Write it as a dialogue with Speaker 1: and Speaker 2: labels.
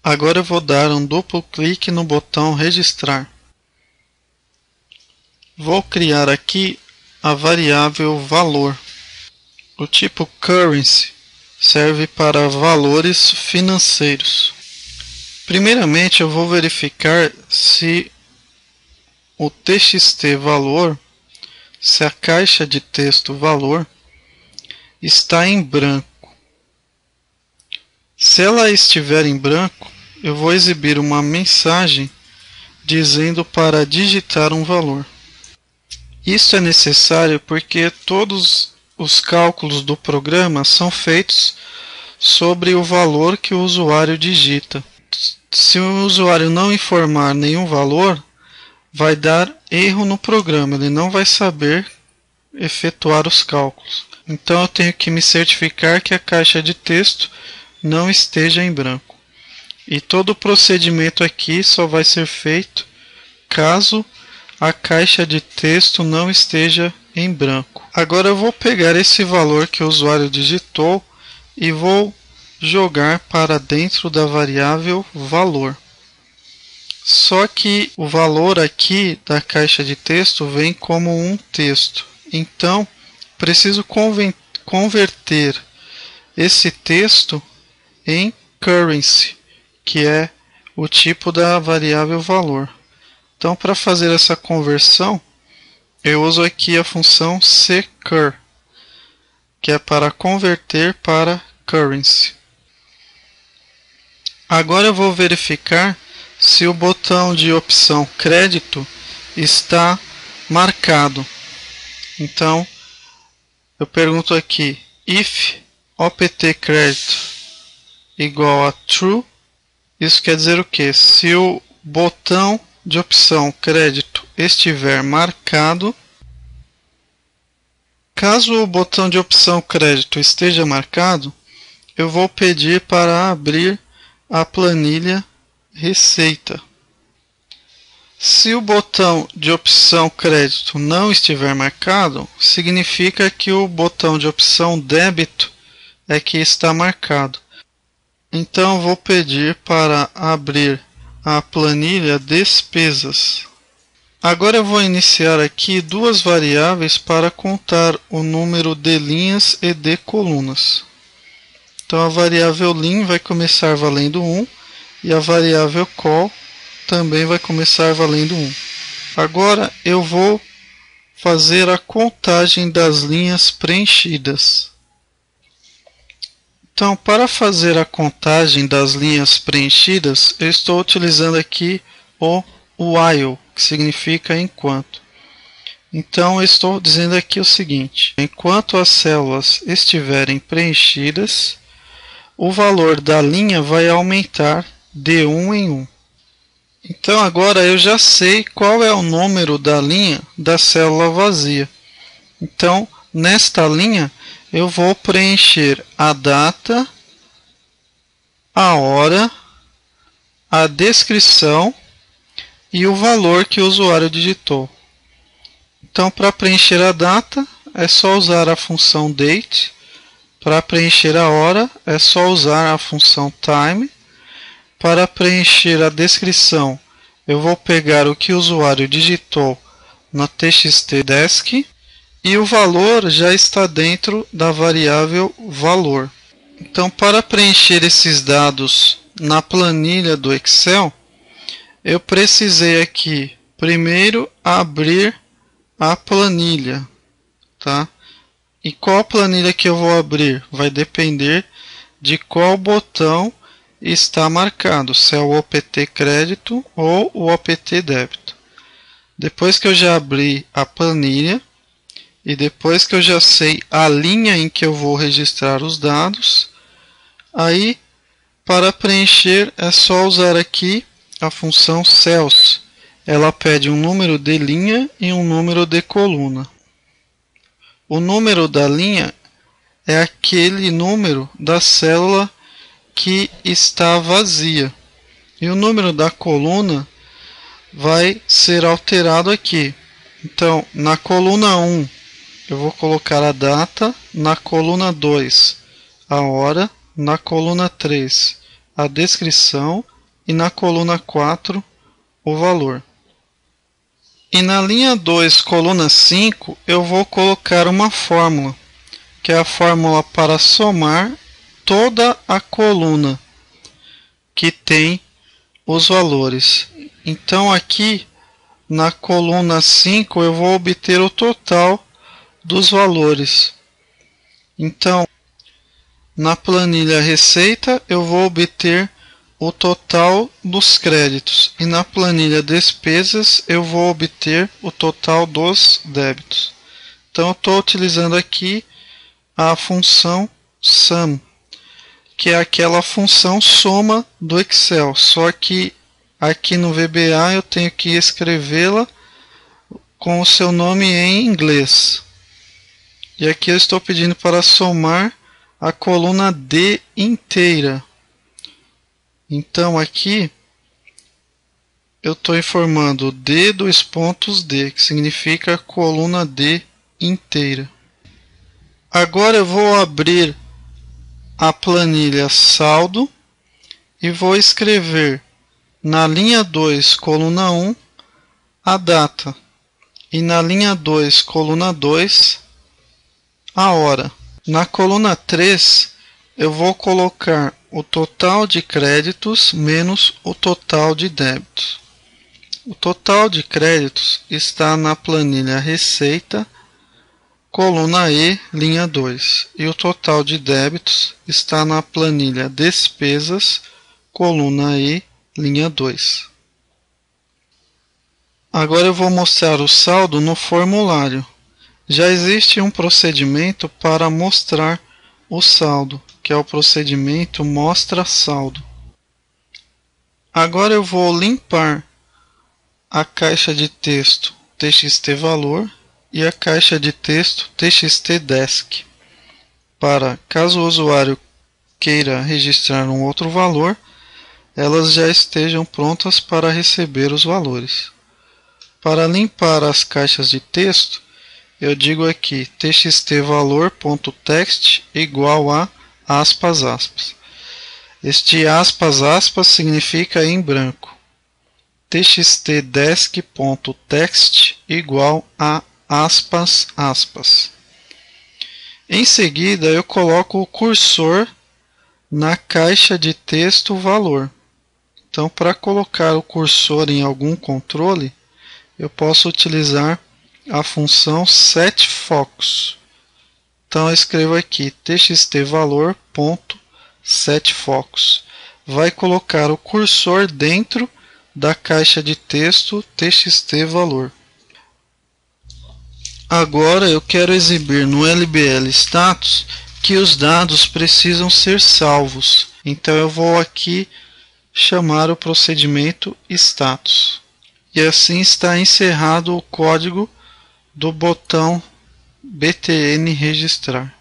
Speaker 1: Agora eu vou dar um duplo clique no botão registrar. Vou criar aqui a variável valor. O tipo currency serve para valores financeiros. Primeiramente eu vou verificar se o txt valor, se a caixa de texto valor está em branco. Se ela estiver em branco, eu vou exibir uma mensagem dizendo para digitar um valor. Isso é necessário porque todos os cálculos do programa são feitos sobre o valor que o usuário digita. Se o usuário não informar nenhum valor, vai dar erro no programa, ele não vai saber efetuar os cálculos. Então eu tenho que me certificar que a caixa de texto não esteja em branco. E todo o procedimento aqui só vai ser feito caso a caixa de texto não esteja em branco. Agora eu vou pegar esse valor que o usuário digitou e vou jogar para dentro da variável valor. Só que o valor aqui da caixa de texto vem como um texto. Então, preciso converter esse texto em currency, que é o tipo da variável valor. Então, para fazer essa conversão, eu uso aqui a funçãoccur, que é para converter para currency. Agora eu vou verificar se o botão de opção crédito está marcado. Então, eu pergunto aqui, if opt crédito igual a true, isso quer dizer o que? Se o botão de opção crédito estiver marcado, caso o botão de opção crédito esteja marcado, eu vou pedir para abrir a planilha receita. Se o botão de opção crédito não estiver marcado, significa que o botão de opção débito é que está marcado. Então vou pedir para abrir a planilha despesas. Agora eu vou iniciar aqui duas variáveis para contar o número de linhas e de colunas. Então a variável lim vai começar valendo 1 e a variável col também vai começar valendo 1. Agora eu vou fazer a contagem das linhas preenchidas. Então, para fazer a contagem das linhas preenchidas, eu estou utilizando aqui o while, que significa enquanto. Então, eu estou dizendo aqui o seguinte: enquanto as células estiverem preenchidas, o valor da linha vai aumentar de 1 em 1. Então agora eu já sei qual é o número da linha da célula vazia. Então nesta linha eu vou preencher a data, a hora, a descrição e o valor que o usuário digitou. Então para preencher a data é só usar a função date. Para preencher a hora, é só usar a função time. Para preencher a descrição, eu vou pegar o que o usuário digitou no txt-desk e o valor já está dentro da variável valor. Então, para preencher esses dados na planilha do Excel, eu precisei aqui primeiro abrir a planilha, tá? E qual planilha que eu vou abrir? Vai depender de qual botão está marcado, se é o opt crédito ou o opt débito. Depois que eu já abri a planilha e depois que eu já sei a linha em que eu vou registrar os dados, aí para preencher é só usar aqui a função cells. Ela pede um número de linha e um número de coluna. O número da linha é aquele número da célula que está vazia. E o número da coluna vai ser alterado aqui. Então, na coluna 1, eu vou colocar a data, na coluna 2, a hora, na coluna 3, a descrição e na coluna 4 o valor. E na linha 2, coluna 5, eu vou colocar uma fórmula, que é a fórmula para somar toda a coluna que tem os valores. Então aqui na coluna 5 eu vou obter o total dos valores. Então na planilha receita eu vou obter o total dos créditos e na planilha despesas eu vou obter o total dos débitos. Então eu estou utilizando aqui a função sum, que é aquela função soma do Excel, só que aqui no VBA eu tenho que escrevê-la com o seu nome em inglês. E aqui eu estou pedindo para somar a coluna D inteira. Então aqui eu estou informando D dois pontos D, que significa coluna D inteira. Agora eu vou abrir a planilha saldo e vou escrever na linha 2, coluna 1, a data e na linha 2, coluna 2, a hora. Na coluna 3, eu vou colocar o total de créditos menos o total de débitos. O total de créditos está na planilha receita, coluna E, linha 2, e o total de débitos está na planilha despesas, coluna E, linha 2. Agora eu vou mostrar o saldo no formulário. Já existe um procedimento para mostrar o saldo, que é o procedimento mostra saldo. Agora eu vou limpar a caixa de texto txt valor e a caixa de texto txt desk, para caso o usuário queira registrar um outro valor, elas já estejam prontas para receber os valores. Para limpar as caixas de texto, eu digo aqui txtvalor.text igual a aspas, aspas. Este aspas, aspas significa em branco. txtdesk.text igual a aspas, aspas. Em seguida, eu coloco o cursor na caixa de texto valor. Então, para colocar o cursor em algum controle, eu posso utilizar a função setFocus. Então eu escrevo aqui txtvalor.setFocus. Vai colocar o cursor dentro da caixa de texto txtvalor. Agora eu quero exibir no LBL status que os dados precisam ser salvos. Então eu vou aqui chamar o procedimento status. E assim está encerrado o código do botão btn registrar.